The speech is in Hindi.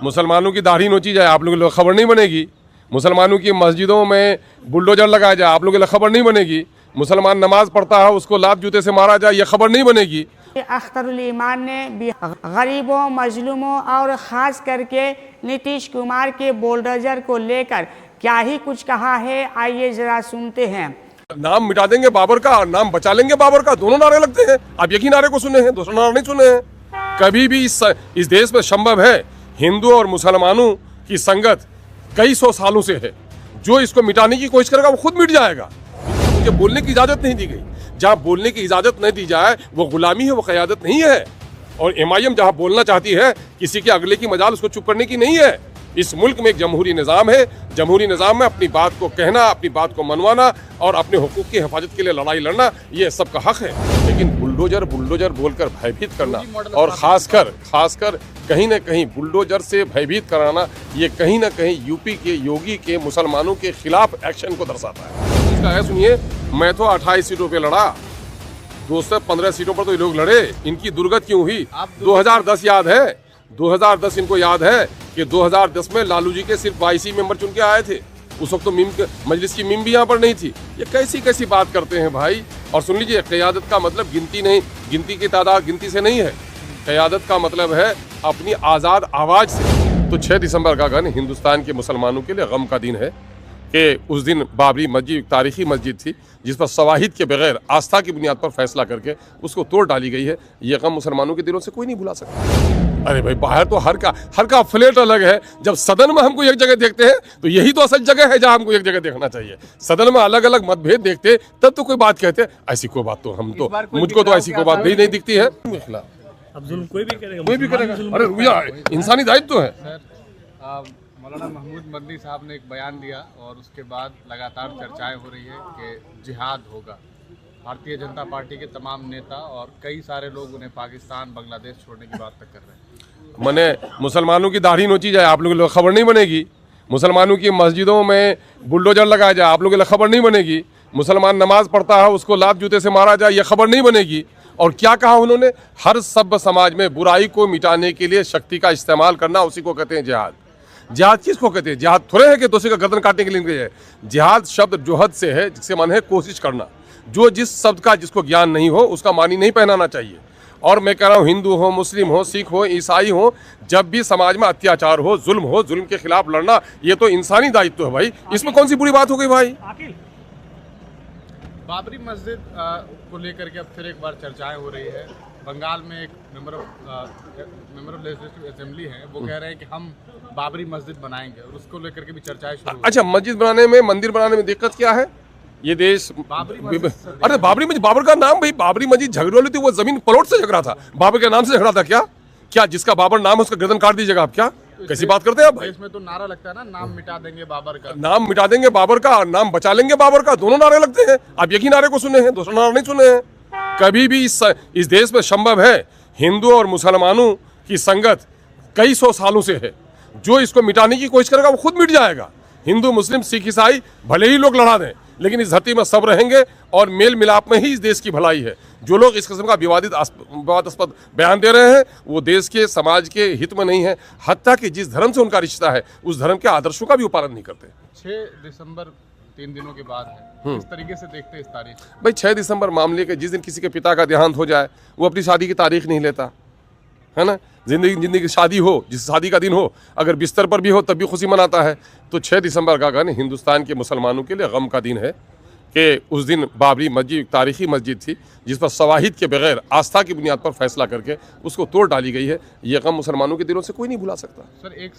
मुसलमानों की दाढ़ी नोची जाए, आप लोगों को खबर नहीं बनेगी। मुसलमानों की मस्जिदों में बुलडोजर लगाया जाए, आप लोगों को खबर नहीं बनेगी। मुसलमान नमाज पढ़ता है, उसको लात जूते से मारा जाए, ये खबर नहीं बनेगी। अख्तरुल ईमान ने गरीबों, मजलूमों और ख़ास करके नीतीश कुमार के बुलडोजर को लेकर क्या ही कुछ कहा है, आइए ज़रा सुनते हैं। नाम मिटा देंगे बाबर का और नाम बचा लेंगे बाबर का, दोनों नारे लगते हैं। आप एक ही नारे को सुने हैं, दूसरा नारा नहीं सुने हैं। कभी भी इस देश में संभव है हिंदू और मुसलमानों की संगत कई सौ सालों से है। जो इसको मिटाने की कोशिश करेगा वो खुद मिट जाएगा। मुझे बोलने की इजाजत नहीं दी गई। जहाँ बोलने की इजाजत नहीं दी जाए वो गुलामी है, वो क़यादत नहीं है। और MIM जहाँ बोलना चाहती है, किसी के अगले की मजाल उसको चुप करने की नहीं है। इस मुल्क में एक जमहूरी निज़ाम है। जमहूरी निज़ाम में अपनी बात को कहना, अपनी बात को मनवाना और अपने हुकूक की हिफाजत के लिए लड़ाई लड़ना, ये सबका हक है। लेकिन बुलडोजर बोलकर भयभीत करना और खासकर कहीं ना कहीं बुलडोजर से भयभीत कराना, ये कहीं ना कहीं यूपी के योगी के मुसलमानों के खिलाफ एक्शन को दर्शाता है। इसका है, सुनिए, मैं तो 28 सीटों पे लड़ा, 215 सीटों पर तो ये लोग लड़े। इनकी दुर्गत क्यों हुई? 2010 याद है, 2010 इनको याद है कि 2010 में लालू जी के सिर्फ 22 मेंबर चुन के आए थे। उस वक्त तो मजलिस की मीम भी यहाँ पर नहीं थी। ये कैसी बात करते हैं भाई। और सुन लीजिए, क़यादत का मतलब गिनती नहीं, गिनती की तादाद गिनती से नहीं है। क़यादत का मतलब है अपनी आज़ाद आवाज़ से। तो 6 दिसंबर का दिन हिंदुस्तान के मुसलमानों के लिए गम का दिन है कि उस दिन बाबरी मस्जिद तारीखी मस्जिद थी जिस पर शवाहिद के बगैर आस्था की बुनियाद पर फैसला करके उसको तोड़ डाली गई है। ये गम मुसलमानों के दिलों से कोई नहीं भुला सकता। अरे भाई, बाहर तो हर का फ्लेट अलग है। जब सदन में हमको एक जगह देखते हैं तो यही तो असल जगह है जहां हमको एक जगह देखना चाहिए। सदन में अलग अलग मतभेद देखते तब तो कोई बात कहते, ऐसी कोई बात तो मुझको तो ऐसी कोई बात भी नहीं दिखती है। अब जुल्म कोई भी करेगा। अरे भैया, इंसानी दायित्व तो है। मौलाना महमूद मदनी साहब ने एक बयान दिया और उसके बाद लगातार चर्चाएं हो रही है कि जिहाद होगा। भारतीय जनता पार्टी के तमाम नेता और कई सारे लोग उन्हें पाकिस्तान, बांग्लादेश छोड़ने की बात तक कर रहे हैं। मैंने मुसलमानों की दाढ़ी नोची जाए, आप लोगों को खबर नहीं बनेगी। मुसलमानों की मस्जिदों में बुलडोजर लगाया जाए, आप लोगों को खबर नहीं बनेगी। मुसलमान नमाज पढ़ता है, उसको लात जूते से मारा जाए, ये खबर नहीं बनेगी। और क्या कहा उन्होंने? हर सभ्य समाज में बुराई को मिटाने के लिए शक्ति का इस्तेमाल करना, उसी को कहते हैं जिहाद। जिहाद किसको कहते हैं? जिहाद थोड़े है कि दूसरे का गर्दन काटने के लिए है। जिहाद शब्द जोहद से है, जिससे मन है कोशिश करना। जो जिस शब्द का जिसको ज्ञान नहीं हो उसका मानी नहीं पहनाना चाहिए। और मैं कह रहा हूँ, हिंदू हो, मुस्लिम हो, सिख हो, ईसाई हो, जब भी समाज में अत्याचार हो, जुल्म के खिलाफ लड़ना, ये तो इंसानी दायित्व है भाई। इसमें कौन सी बुरी बात हो गई भाई? बाबरी मस्जिद को लेकर के अब फिर एक बार चर्चाएं हो रही है। बंगाल में एक मेंबर ऑफ लेजिस्लेटिव असेंबली है, वो कह रहे हैं कि हम बाबरी मस्जिद बनाएंगे और उसको लेकर के भी चर्चाएं शुरू। अच्छा, मस्जिद बनाने में, मंदिर बनाने में दिक्कत क्या है? ये देश अरे बाबरी मस्जिद, बाबर का नाम भाई, बाबरी मस्जिद झगड़े वाली थी, वो जमीन प्लॉट से झगड़ा था, बाबर के नाम से झगड़ा था। क्या जिसका बाबर नाम है उसका गर्दन काट दीजिएगा आप? क्या कैसी बात करते हैं आप भाई? इसमें तो नारा लगता है ना, नाम मिटा देंगे बाबर का, नाम मिटा देंगे बाबर का और नाम बचा लेंगे बाबर का, दोनों नारे लगते हैं। आप एक ही नारे को सुने हैं, दूसरा नारा नहीं सुने हैं। कभी भी इस देश में संभव है हिंदू और मुसलमानों की संगत कई सौ सालों से है। जो इसको मिटाने की कोशिश करेगा वो खुद मिट जाएगा। हिंदू, मुस्लिम, सिख, ईसाई भले ही लोग लड़ा दें, लेकिन इस धरती में सब रहेंगे और मेल मिलाप में ही इस देश की भलाई है। जो लोग इस किस्म का विवादास्पद बयान दे रहे हैं वो देश के, समाज के हित में नहीं है। हत्या कि जिस धर्म से उनका रिश्ता है उस धर्म के आदर्शों का भी पालन नहीं करते। 6 दिसंबर 3 दिनों के बाद है, किस तरीके से देखते हैं इस तारीख? भाई 6 दिसंबर मामले के जिस दिन किसी के पिता का देहांत हो जाए वो अपनी शादी की तारीख नहीं लेता है ना। जिंदगी की शादी हो, जिस शादी का दिन हो, अगर बिस्तर पर भी हो तब भी खुशी मनाता है। तो 6 दिसंबर का दिन हिंदुस्तान के मुसलमानों के लिए गम का दिन है कि उस दिन बाबरी मस्जिद तारीखी मस्जिद थी जिस पर शवाहिद के बगैर आस्था की बुनियाद पर फैसला करके उसको तोड़ डाली गई है। ये गम मुसलमानों के दिलों से कोई नहीं भुला सकता। सर, एक